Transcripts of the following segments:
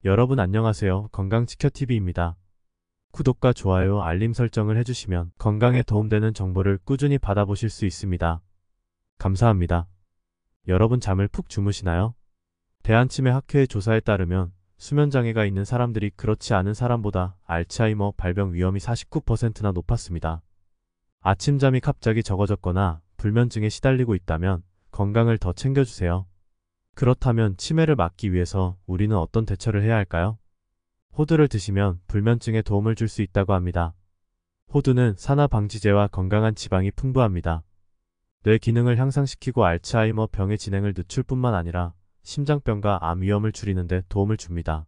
여러분 안녕하세요. 건강지켜TV입니다. 구독과 좋아요, 알림 설정을 해주시면 건강에 도움되는 정보를 꾸준히 받아보실 수 있습니다. 감사합니다. 여러분 잠을 푹 주무시나요? 대한치매학회의 조사에 따르면 수면장애가 있는 사람들이 그렇지 않은 사람보다 알츠하이머 발병 위험이 49%나 높았습니다. 아침잠이 갑자기 적어졌거나 불면증에 시달리고 있다면 건강을 더 챙겨주세요. 그렇다면 치매를 막기 위해서 우리는 어떤 대처를 해야 할까요? 호두를 드시면 불면증에 도움을 줄 수 있다고 합니다. 호두는 산화 방지제와 건강한 지방이 풍부합니다. 뇌 기능을 향상시키고 알츠하이머 병의 진행을 늦출 뿐만 아니라 심장병과 암 위험을 줄이는 데 도움을 줍니다.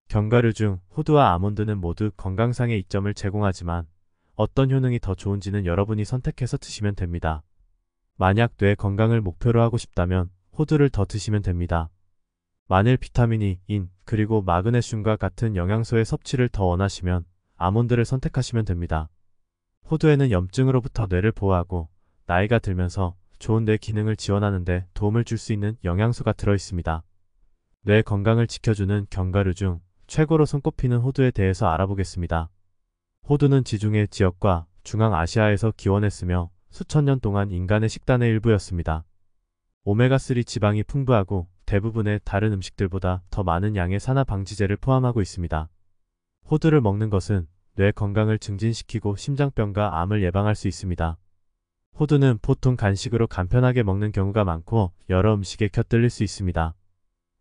견과류 중 호두와 아몬드는 모두 건강상의 이점을 제공하지만 어떤 효능이 더 좋은지는 여러분이 선택해서 드시면 됩니다. 만약 뇌 건강을 목표로 하고 싶다면 호두를 더 드시면 됩니다. 만일 비타민 E, 그리고 마그네슘과 같은 영양소의 섭취를 더 원하시면 아몬드를 선택하시면 됩니다. 호두에는 염증으로부터 뇌를 보호하고 나이가 들면서 좋은 뇌 기능을 지원하는 데 도움을 줄 수 있는 영양소가 들어있습니다. 뇌 건강을 지켜주는 견과류 중 최고로 손꼽히는 호두에 대해서 알아보겠습니다. 호두는 지중해 지역과 중앙아시아에서 기원했으며 수천 년 동안 인간의 식단의 일부였습니다. 오메가3 지방이 풍부하고 대부분의 다른 음식들보다 더 많은 양의 산화 방지제를 포함하고 있습니다. 호두를 먹는 것은 뇌 건강을 증진시키고 심장병과 암을 예방할 수 있습니다. 호두는 보통 간식으로 간편하게 먹는 경우가 많고 여러 음식에 곁들일 수 있습니다.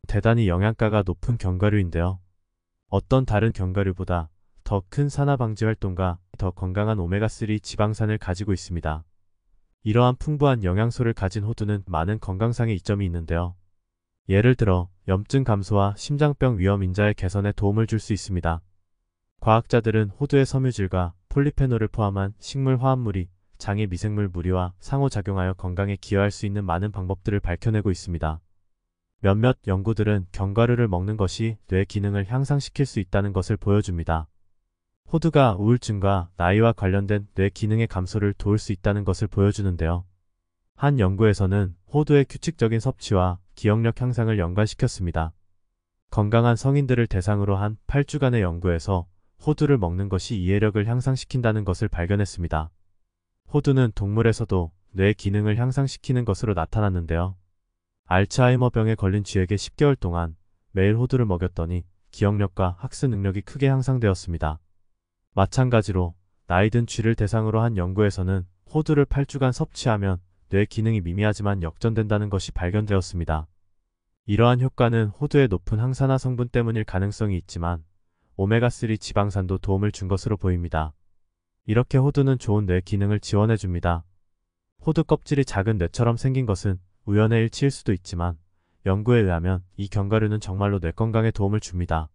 대단히 영양가가 높은 견과류인데요. 어떤 다른 견과류보다 더 큰 산화 방지 활동과 더 건강한 오메가3 지방산을 가지고 있습니다. 이러한 풍부한 영양소를 가진 호두는 많은 건강상의 이점이 있는데요. 예를 들어 염증 감소와 심장병 위험 인자의 개선에 도움을 줄 수 있습니다. 과학자들은 호두의 섬유질과 폴리페놀을 포함한 식물 화합물이 장의 미생물 무리와 상호작용하여 건강에 기여할 수 있는 많은 방법들을 밝혀내고 있습니다. 몇몇 연구들은 견과류를 먹는 것이 뇌 기능을 향상시킬 수 있다는 것을 보여줍니다. 호두가 우울증과 나이와 관련된 뇌 기능의 감소를 도울 수 있다는 것을 보여주는데요. 한 연구에서는 호두의 규칙적인 섭취와 기억력 향상을 연관시켰습니다. 건강한 성인들을 대상으로 한 8주간의 연구에서 호두를 먹는 것이 이해력을 향상시킨다는 것을 발견했습니다. 호두는 동물에서도 뇌 기능을 향상시키는 것으로 나타났는데요. 알츠하이머 병에 걸린 쥐에게 10개월 동안 매일 호두를 먹였더니 기억력과 학습 능력이 크게 향상되었습니다. 마찬가지로 나이 든 쥐를 대상으로 한 연구에서는 호두를 8주간 섭취하면 뇌 기능이 미미하지만 역전된다는 것이 발견되었습니다. 이러한 효과는 호두의 높은 항산화 성분 때문일 가능성이 있지만 오메가3 지방산도 도움을 준 것으로 보입니다. 이렇게 호두는 좋은 뇌 기능을 지원해줍니다. 호두 껍질이 작은 뇌처럼 생긴 것은 우연의 일치일 수도 있지만 연구에 의하면 이 견과류는 정말로 뇌 건강에 도움을 줍니다.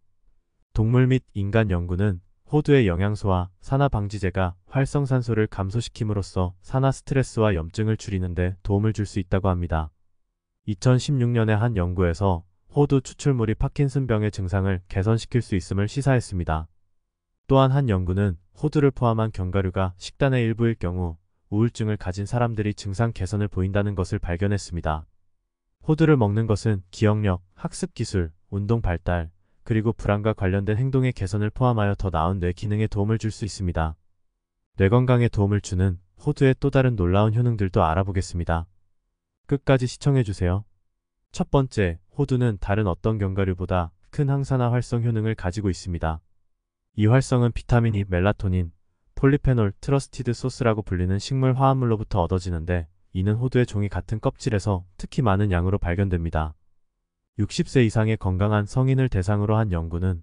동물 및 인간 연구는 호두의 영양소와 산화 방지제가 활성산소를 감소시킴으로써 산화 스트레스와 염증을 줄이는 데 도움을 줄 수 있다고 합니다. 2016년에 한 연구에서 호두 추출물이 파킨슨병의 증상을 개선시킬 수 있음을 시사했습니다. 또한 한 연구는 호두를 포함한 견과류가 식단의 일부일 경우 우울증을 가진 사람들이 증상 개선을 보인다는 것을 발견했습니다. 호두를 먹는 것은 기억력, 학습 기술, 운동 발달, 그리고 불안과 관련된 행동의 개선을 포함하여 더 나은 뇌 기능에 도움을 줄 수 있습니다. 뇌 건강에 도움을 주는 호두의 또 다른 놀라운 효능들도 알아보겠습니다. 끝까지 시청해주세요. 첫 번째, 호두는 다른 어떤 견과류보다 큰 항산화 활성 효능을 가지고 있습니다. 이 활성은 비타민 E, 멜라토닌, 폴리페놀, 트러스티드 소스라고 불리는 식물 화합물로부터 얻어지는데 이는 호두의 종이 같은 껍질에서 특히 많은 양으로 발견됩니다. 60세 이상의 건강한 성인을 대상으로 한 연구는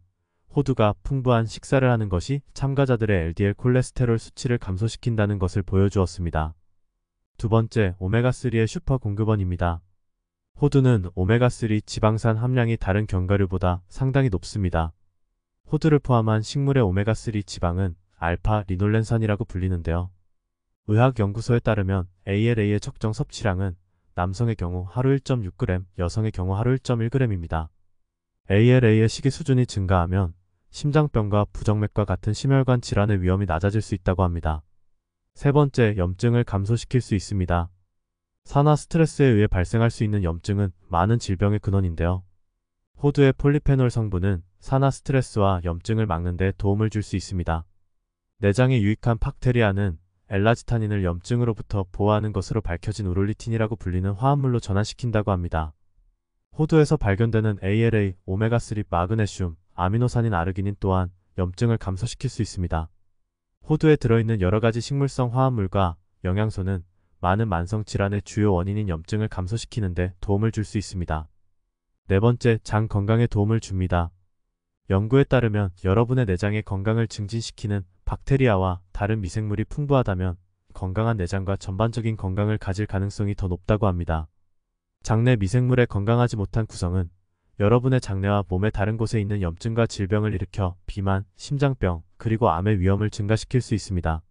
호두가 풍부한 식사를 하는 것이 참가자들의 LDL 콜레스테롤 수치를 감소시킨다는 것을 보여주었습니다. 두 번째, 오메가3의 슈퍼 공급원입니다. 호두는 오메가3 지방산 함량이 다른 견과류보다 상당히 높습니다. 호두를 포함한 식물의 오메가3 지방은 알파 리놀렌산이라고 불리는데요. 의학연구소에 따르면 ALA의 적정 섭취량은 남성의 경우 하루 1.6g, 여성의 경우 하루 1.1g입니다. ALA의 식이 수준이 증가하면 심장병과 부정맥과 같은 심혈관 질환의 위험이 낮아질 수 있다고 합니다. 세 번째, 염증을 감소시킬 수 있습니다. 산화 스트레스에 의해 발생할 수 있는 염증은 많은 질병의 근원인데요. 호두의 폴리페놀 성분은 산화 스트레스와 염증을 막는 데 도움을 줄 수 있습니다. 내장에 유익한 박테리아는 엘라지타닌을 염증으로부터 보호하는 것으로 밝혀진 우롤리틴이라고 불리는 화합물로 전환시킨다고 합니다. 호두에서 발견되는 ALA, 오메가3, 마그네슘, 아미노산인 아르기닌 또한 염증을 감소시킬 수 있습니다. 호두에 들어있는 여러가지 식물성 화합물과 영양소는 많은 만성질환의 주요 원인인 염증을 감소시키는 데 도움을 줄 수 있습니다. 네 번째, 장 건강에 도움을 줍니다. 연구에 따르면 여러분의 내장의 건강을 증진시키는 박테리아와 다른 미생물이 풍부하다면 건강한 내장과 전반적인 건강을 가질 가능성이 더 높다고 합니다. 장내 미생물의 건강하지 못한 구성은 여러분의 장내와 몸의 다른 곳에 있는 염증과 질병을 일으켜 비만, 심장병, 그리고 암의 위험을 증가시킬 수 있습니다.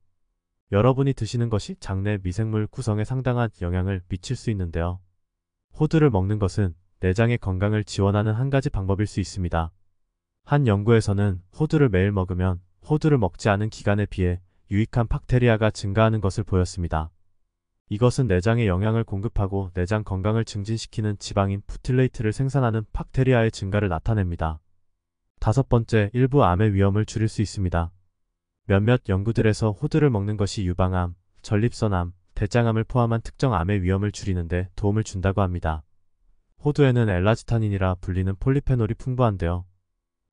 여러분이 드시는 것이 장내 미생물 구성에 상당한 영향을 미칠 수 있는데요. 호두를 먹는 것은 내장의 건강을 지원하는 한 가지 방법일 수 있습니다. 한 연구에서는 호두를 매일 먹으면 호두를 먹지 않은 기간에 비해 유익한 박테리아가 증가하는 것을 보였습니다. 이것은 내장에 영양을 공급하고 내장 건강을 증진시키는 지방인 부틸레이트를 생산하는 박테리아의 증가를 나타냅니다. 다섯 번째, 일부 암의 위험을 줄일 수 있습니다. 몇몇 연구들에서 호두를 먹는 것이 유방암, 전립선암, 대장암을 포함한 특정 암의 위험을 줄이는 데 도움을 준다고 합니다. 호두에는 엘라지타닌이라 불리는 폴리페놀이 풍부한데요.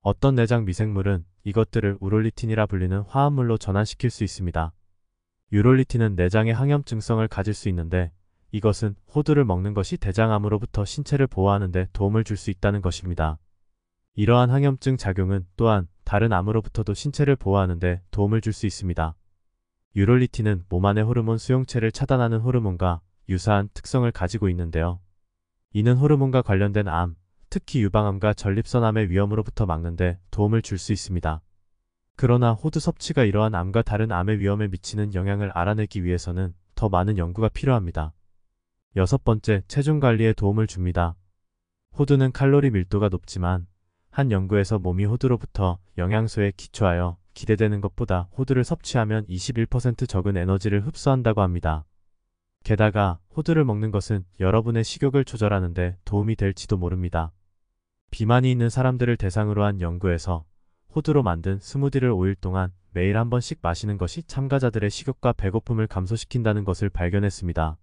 어떤 내장 미생물은 이것들을 우롤리틴이라 불리는 화합물로 전환시킬 수 있습니다. 유롤리틴은 내장의 항염증성을 가질 수 있는데 이것은 호두를 먹는 것이 대장암으로부터 신체를 보호하는 데 도움을 줄 수 있다는 것입니다. 이러한 항염증 작용은 또한 다른 암으로부터도 신체를 보호하는 데 도움을 줄 수 있습니다. 유롤리틴은 몸 안의 호르몬 수용체를 차단하는 호르몬과 유사한 특성을 가지고 있는데요. 이는 호르몬과 관련된 암, 특히 유방암과 전립선암의 위험으로부터 막는 데 도움을 줄 수 있습니다. 그러나 호두 섭취가 이러한 암과 다른 암의 위험에 미치는 영향을 알아내기 위해서는 더 많은 연구가 필요합니다. 여섯 번째, 체중 관리에 도움을 줍니다. 호두는 칼로리 밀도가 높지만 한 연구에서 몸이 호두로부터 영양소에 기초하여 기대되는 것보다 호두를 섭취하면 21% 적은 에너지를 흡수한다고 합니다. 게다가 호두를 먹는 것은 여러분의 식욕을 조절하는 데 도움이 될지도 모릅니다. 비만이 있는 사람들을 대상으로 한 연구에서 호두로 만든 스무디를 5일 동안 매일 한 번씩 마시는 것이 참가자들의 식욕과 배고픔을 감소시킨다는 것을 발견했습니다.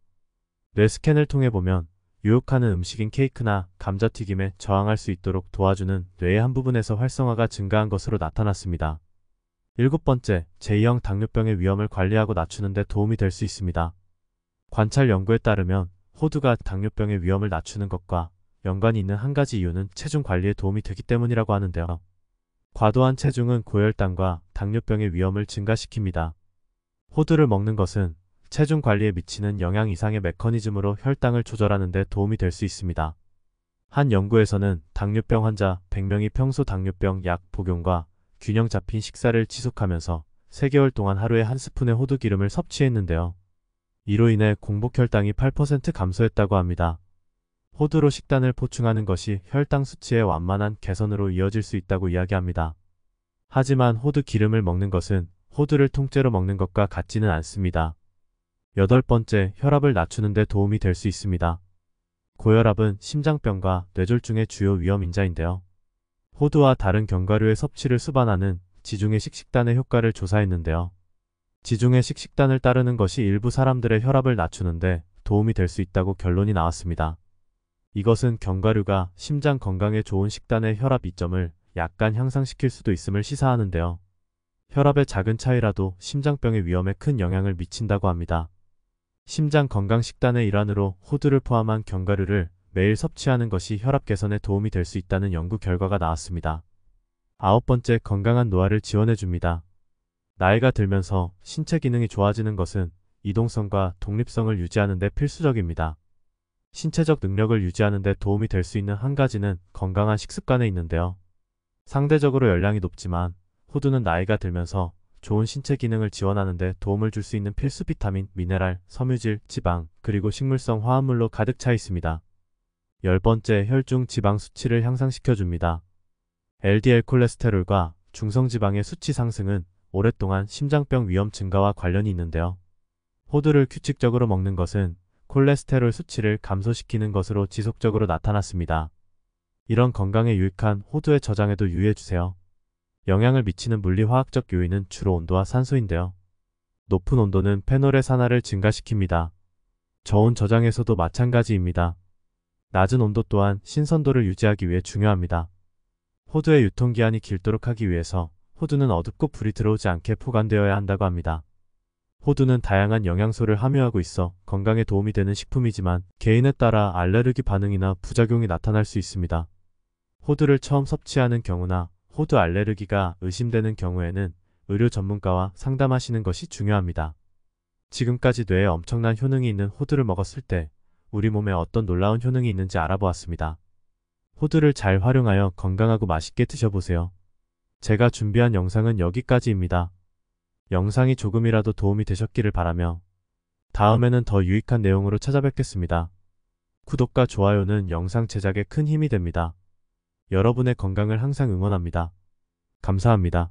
뇌 스캔을 통해 보면 유혹하는 음식인 케이크나 감자튀김에 저항할 수 있도록 도와주는 뇌의 한 부분에서 활성화가 증가한 것으로 나타났습니다. 일곱 번째, 제2형 당뇨병의 위험을 관리하고 낮추는 데 도움이 될 수 있습니다. 관찰 연구에 따르면 호두가 당뇨병의 위험을 낮추는 것과 연관이 있는 한 가지 이유는 체중 관리에 도움이 되기 때문이라고 하는데요. 과도한 체중은 고혈당과 당뇨병의 위험을 증가시킵니다. 호두를 먹는 것은 체중 관리에 미치는 영향 이상의 메커니즘으로 혈당을 조절하는 데 도움이 될 수 있습니다. 한 연구에서는 당뇨병 환자 100명이 평소 당뇨병 약 복용과 균형 잡힌 식사를 지속하면서 3개월 동안 하루에 한 스푼의 호두 기름을 섭취했는데요. 이로 인해 공복혈당이 8% 감소했다고 합니다. 호두로 식단을 보충하는 것이 혈당 수치의 완만한 개선으로 이어질 수 있다고 이야기합니다. 하지만 호두 기름을 먹는 것은 호두를 통째로 먹는 것과 같지는 않습니다. 여덟 번째, 혈압을 낮추는 데 도움이 될 수 있습니다. 고혈압은 심장병과 뇌졸중의 주요 위험 인자인데요. 호두와 다른 견과류의 섭취를 수반하는 지중해식 식단의 효과를 조사했는데요. 지중해식 식단을 따르는 것이 일부 사람들의 혈압을 낮추는 데 도움이 될 수 있다고 결론이 나왔습니다. 이것은 견과류가 심장 건강에 좋은 식단의 혈압 이점을 약간 향상시킬 수도 있음을 시사하는데요. 혈압의 작은 차이라도 심장병의 위험에 큰 영향을 미친다고 합니다. 심장 건강 식단의 일환으로 호두를 포함한 견과류를 매일 섭취하는 것이 혈압 개선에 도움이 될 수 있다는 연구 결과가 나왔습니다. 아홉 번째, 건강한 노화를 지원해줍니다. 나이가 들면서 신체 기능이 좋아지는 것은 이동성과 독립성을 유지하는 데 필수적입니다. 신체적 능력을 유지하는 데 도움이 될 수 있는 한 가지는 건강한 식습관에 있는데요. 상대적으로 열량이 높지만 호두는 나이가 들면서 좋은 신체 기능을 지원하는 데 도움을 줄 수 있는 필수 비타민, 미네랄, 섬유질, 지방, 그리고 식물성 화합물로 가득 차 있습니다. 열 번째, 혈중 지방 수치를 향상시켜줍니다. LDL 콜레스테롤과 중성지방의 수치 상승은 오랫동안 심장병 위험 증가와 관련이 있는데요. 호두를 규칙적으로 먹는 것은 콜레스테롤 수치를 감소시키는 것으로 지속적으로 나타났습니다. 이런 건강에 유익한 호두의 저장에도 유의해주세요. 영향을 미치는 물리화학적 요인은 주로 온도와 산소인데요. 높은 온도는 페놀의 산화를 증가시킵니다. 저온 저장에서도 마찬가지입니다. 낮은 온도 또한 신선도를 유지하기 위해 중요합니다. 호두의 유통기한이 길도록 하기 위해서 호두는 어둡고 불이 들어오지 않게 포간되어야 한다고 합니다. 호두는 다양한 영양소를 함유하고 있어 건강에 도움이 되는 식품이지만 개인에 따라 알레르기 반응이나 부작용이 나타날 수 있습니다. 호두를 처음 섭취하는 경우나 호두 알레르기가 의심되는 경우에는 의료 전문가와 상담하시는 것이 중요합니다. 지금까지 뇌에 엄청난 효능이 있는 호두를 먹었을 때 우리 몸에 어떤 놀라운 효능이 있는지 알아보았습니다. 호두를 잘 활용하여 건강하고 맛있게 드셔보세요. 제가 준비한 영상은 여기까지입니다. 영상이 조금이라도 도움이 되셨기를 바라며 다음에는 더 유익한 내용으로 찾아뵙겠습니다. 구독과 좋아요는 영상 제작에 큰 힘이 됩니다. 여러분의 건강을 항상 응원합니다. 감사합니다.